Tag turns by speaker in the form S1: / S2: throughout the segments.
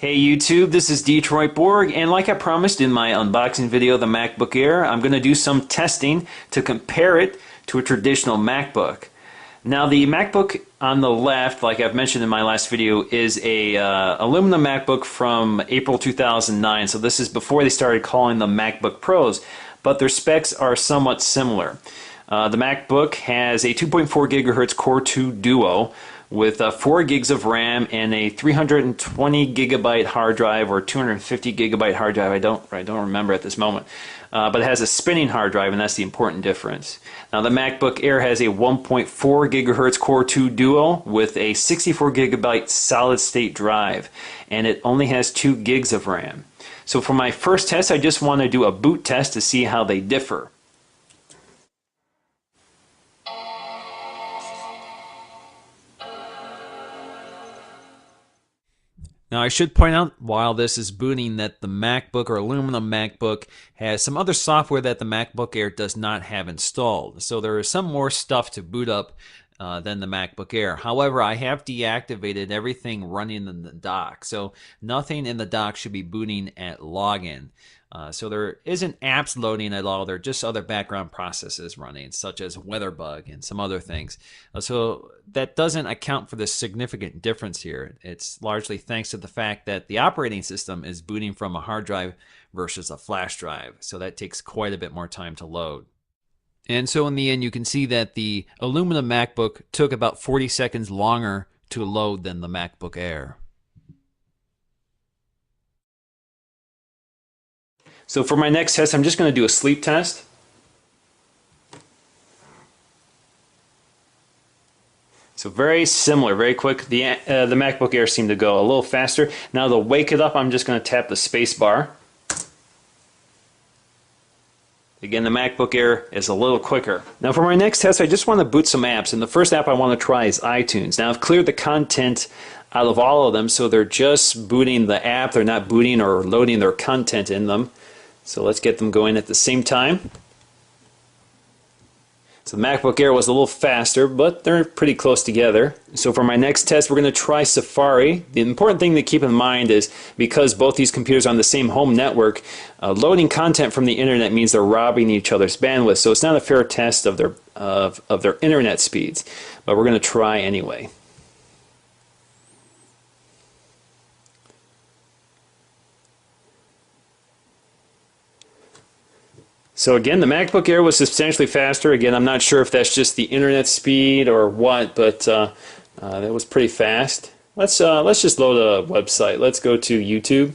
S1: Hey YouTube, this is Detroit Borg, and like I promised in my unboxing video of the MacBook Air, I'm going to do some testing to compare it to a traditional MacBook. Now the MacBook on the left, like I've mentioned in my last video, is a aluminum MacBook from April 2009, so this is before they started calling them MacBook Pros, but their specs are somewhat similar. The MacBook has a 2.4 gigahertz Core 2 Duo with 4 gigs of RAM and a 320 gigabyte hard drive or 250 gigabyte hard drive. I don't remember at this moment. But it has a spinning hard drive, and that's the important difference. Now the MacBook Air has a 1.4 gigahertz Core 2 Duo with a 64 gigabyte solid state drive, and it only has 2 gigs of RAM. So for my first test, I just want to do a boot test to see how they differ. Now I should point out while this is booting that the MacBook or aluminum MacBook has some other software that the MacBook Air does not have installed. So there is some more stuff to boot up than the MacBook Air. However, I have deactivated everything running in the dock. So nothing in the dock should be booting at login. So there isn't apps loading at all. There are just other background processes running, such as WeatherBug and some other things. So that doesn't account for the significant difference here. It's largely thanks to the fact that the operating system is booting from a hard drive versus a flash drive. So that takes quite a bit more time to load. And so in the end, you can see that the aluminum MacBook took about 40 seconds longer to load than the MacBook Air. So for my next test, I'm just going to do a sleep test. So very similar, very quick. The MacBook Air seemed to go a little faster. Now to wake it up, I'm just going to tap the space bar. Again, the MacBook Air is a little quicker. Now for my next test, I just want to boot some apps, and the first app I want to try is iTunes. Now I've cleared the content out of all of them, so they're just booting the app. They're not booting or loading their content in them. So let's get them going at the same time. So the MacBook Air was a little faster, but they're pretty close together. So for my next test, we're going to try Safari. The important thing to keep in mind is because both these computers are on the same home network, loading content from the internet means they're robbing each other's bandwidth. So it's not a fair test of their internet speeds, but we're going to try anyway. So again, the MacBook Air was substantially faster. Again, I'm not sure if that's just the internet speed or what, but that was pretty fast. Let's just load a website. Let's go to YouTube.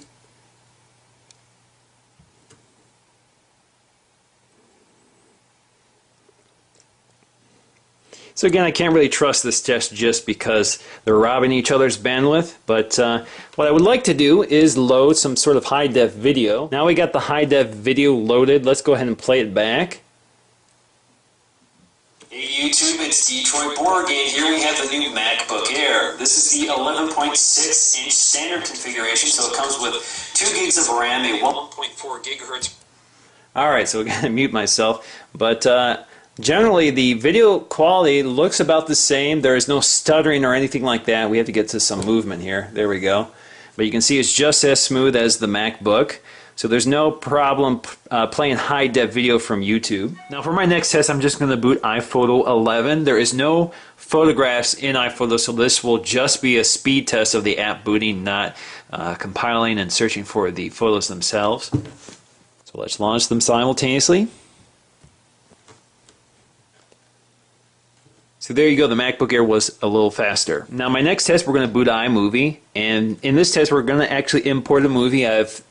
S1: So again, I can't really trust this test just because they're robbing each other's bandwidth, but what I would like to do is load some sort of high-def video. Now we got the high-def video loaded. Let's go ahead and play it back. Hey YouTube, it's Detroit Borg, and here we have the new MacBook Air. This is the 11.6-inch standard configuration, so it comes with 2 gigs of RAM, a 1.4 gigahertz. Alright, so we're going to mute myself, but generally, the video quality looks about the same. There is no stuttering or anything like that. We have to get to some movement here. There we go. But you can see it's just as smooth as the MacBook. So there's no problem playing high-def video from YouTube. Now for my next test, I'm just going to boot iPhoto 11. There is no photographs in iPhoto, so this will just be a speed test of the app booting, not compiling and searching for the photos themselves. So let's launch them simultaneously. So there you go, the MacBook Air was a little faster. Now my next test, we're going to boot iMovie, and in this test we're going to actually import a movie. I've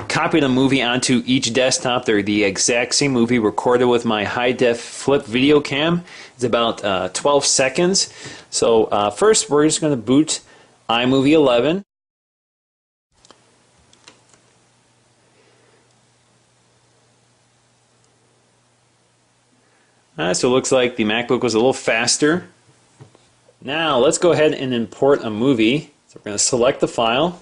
S1: copied a movie onto each desktop. They're the exact same movie recorded with my high-def flip video cam. It's about 12 seconds. So first we're just going to boot iMovie 11. So it looks like the MacBook was a little faster. Now let's go ahead and import a movie. So we're going to select the file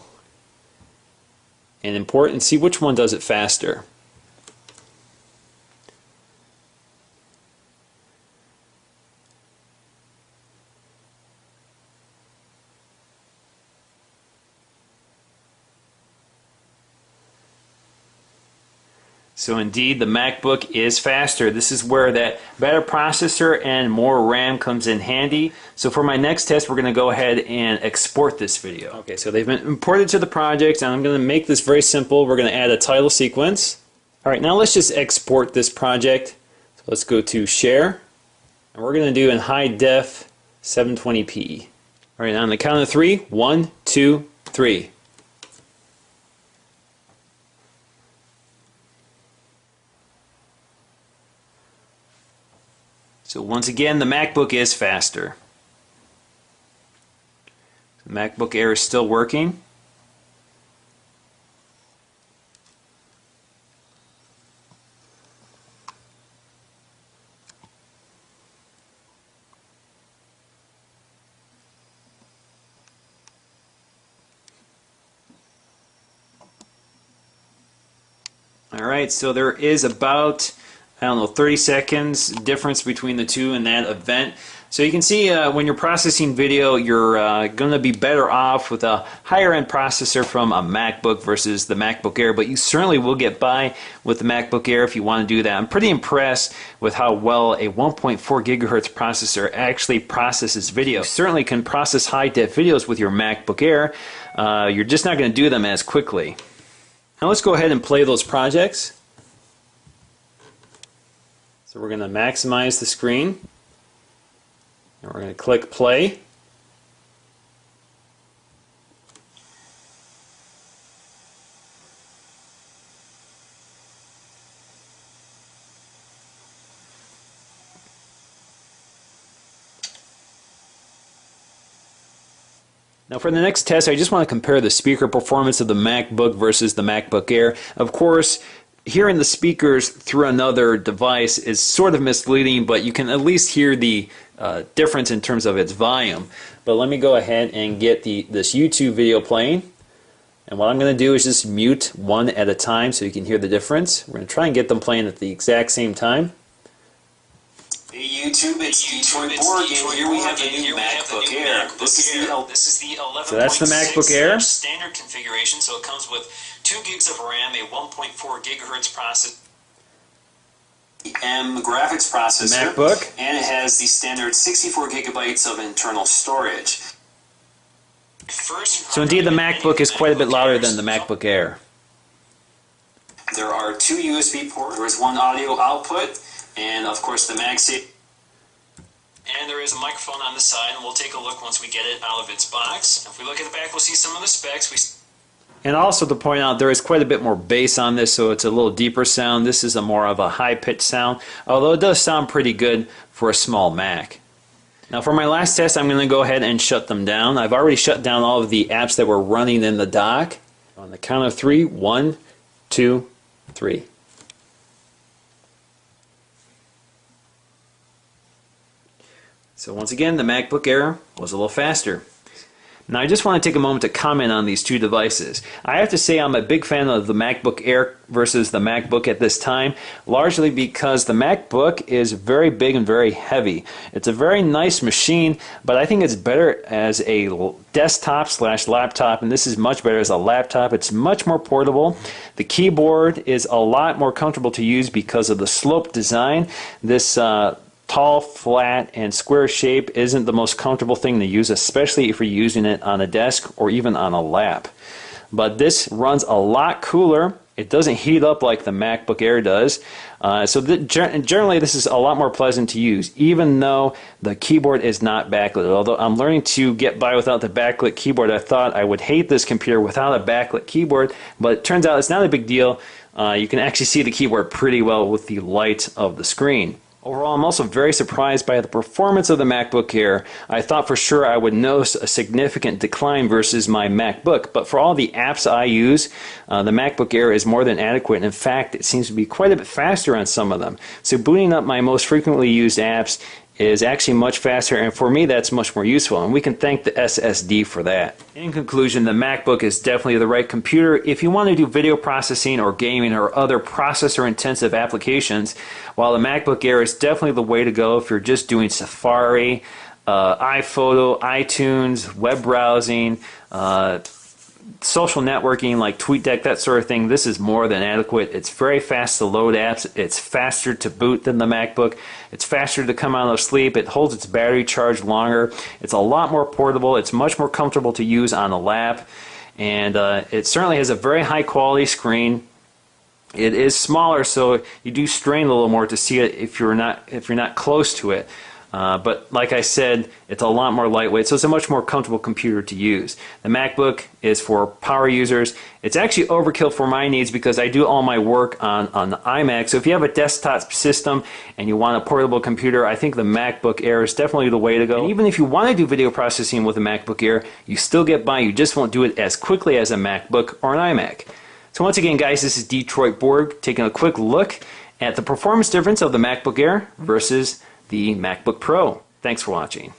S1: and import and see which one does it faster. So indeed, the MacBook is faster. This is where that better processor and more RAM comes in handy. So for my next test, we're going to go ahead and export this video. Okay, so they've been imported to the project, and I'm going to make this very simple. We're going to add a title sequence. All right, now let's just export this project. So let's go to Share, and we're going to do in high def 720p. All right, on the count of 3, 1, 2, 3. So once again, the MacBook is faster. The MacBook Air is still working. Alright, so there is about, I don't know, 30 seconds difference between the two in that event. So you can see when you're processing video, you're going to be better off with a higher end processor from a MacBook versus the MacBook Air, but you certainly will get by with the MacBook Air if you want to do that. I'm pretty impressed with how well a 1.4 gigahertz processor actually processes video. You certainly can process high def videos with your MacBook Air. You're just not going to do them as quickly. Now let's go ahead and play those projects. So we're going to maximize the screen, and we're going to click play. Now for the next test, I just want to compare the speaker performance of the MacBook versus the MacBook Air. Of course, hearing the speakers through another device is sort of misleading, but you can at least hear the difference in terms of its volume. But let me go ahead and get this YouTube video playing. And what I'm going to do is just mute one at a time so you can hear the difference. We're going to try and get them playing at the exact same time.
S2: Hey YouTube, it's Detroit Borg, and here we have the new MacBook Air. This is the 11.6
S1: So that's the MacBook Air.
S2: Standard configuration, so it comes with 2 gigs of RAM, a 1.4 gigahertz processor, M graphics processor,
S1: MacBook.
S2: And it has the standard 64 gigabytes of internal storage.
S1: So indeed the MacBook is quite a bit louder than the MacBook Air.
S2: There are 2 USB ports, there is 1 audio output, and of course the MagSafe. And there is a microphone on the side, and we'll take a look once we get it out of its box. If we look at the back, we'll see some of the specs.
S1: And also to point out, there is quite a bit more bass on this, so it's a little deeper sound. This is a more of a high-pitched sound, although it does sound pretty good for a small Mac. Now for my last test, I'm going to go ahead and shut them down. I've already shut down all of the apps that were running in the dock. On the count of 3, 1, 2, 3. So once again, the MacBook Air was a little faster. Now I just want to take a moment to comment on these two devices. I have to say I'm a big fan of the MacBook Air versus the MacBook at this time, largely because the MacBook is very big and very heavy. It's a very nice machine, but I think it's better as a desktop / laptop, and this is much better as a laptop. It's much more portable. The keyboard is a lot more comfortable to use because of the slope design. This tall, flat, and square shape isn't the most comfortable thing to use, especially if you're using it on a desk or even on a lap. But this runs a lot cooler. It doesn't heat up like the MacBook Air does. Generally, this is a lot more pleasant to use, even though the keyboard is not backlit. Although I'm learning to get by without the backlit keyboard, I thought I would hate this computer without a backlit keyboard, but it turns out it's not a big deal. You can actually see the keyboard pretty well with the light of the screen. Overall, I'm also very surprised by the performance of the MacBook Air. I thought for sure I would notice a significant decline versus my MacBook, but for all the apps I use, the MacBook Air is more than adequate. In fact, it seems to be quite a bit faster on some of them. So booting up my most frequently used apps is actually much faster, and for me that's much more useful, and we can thank the SSD for that. In conclusion, the MacBook is definitely the right computer if you want to do video processing or gaming or other processor intensive applications, while the MacBook Air is definitely the way to go if you're just doing Safari, iPhoto, iTunes, web browsing, social networking like TweetDeck, that sort of thing, this is more than adequate. It's very fast to load apps. It's faster to boot than the MacBook. It's faster to come out of sleep. It holds its battery charged longer. It's a lot more portable. It's much more comfortable to use on a lap. And it certainly has a very high quality screen. It is smaller, so you do strain a little more to see it if you're not close to it. But like I said, it's a lot more lightweight, so it's a much more comfortable computer to use. The MacBook is for power users. It's actually overkill for my needs because I do all my work on the iMac. So if you have a desktop system and you want a portable computer, I think the MacBook Air is definitely the way to go. And even if you want to do video processing with a MacBook Air, you still get by. You just won't do it as quickly as a MacBook or an iMac. So once again, guys, this is Detroit Borg taking a quick look at the performance difference of the MacBook Air versus the MacBook Pro. Thanks for watching.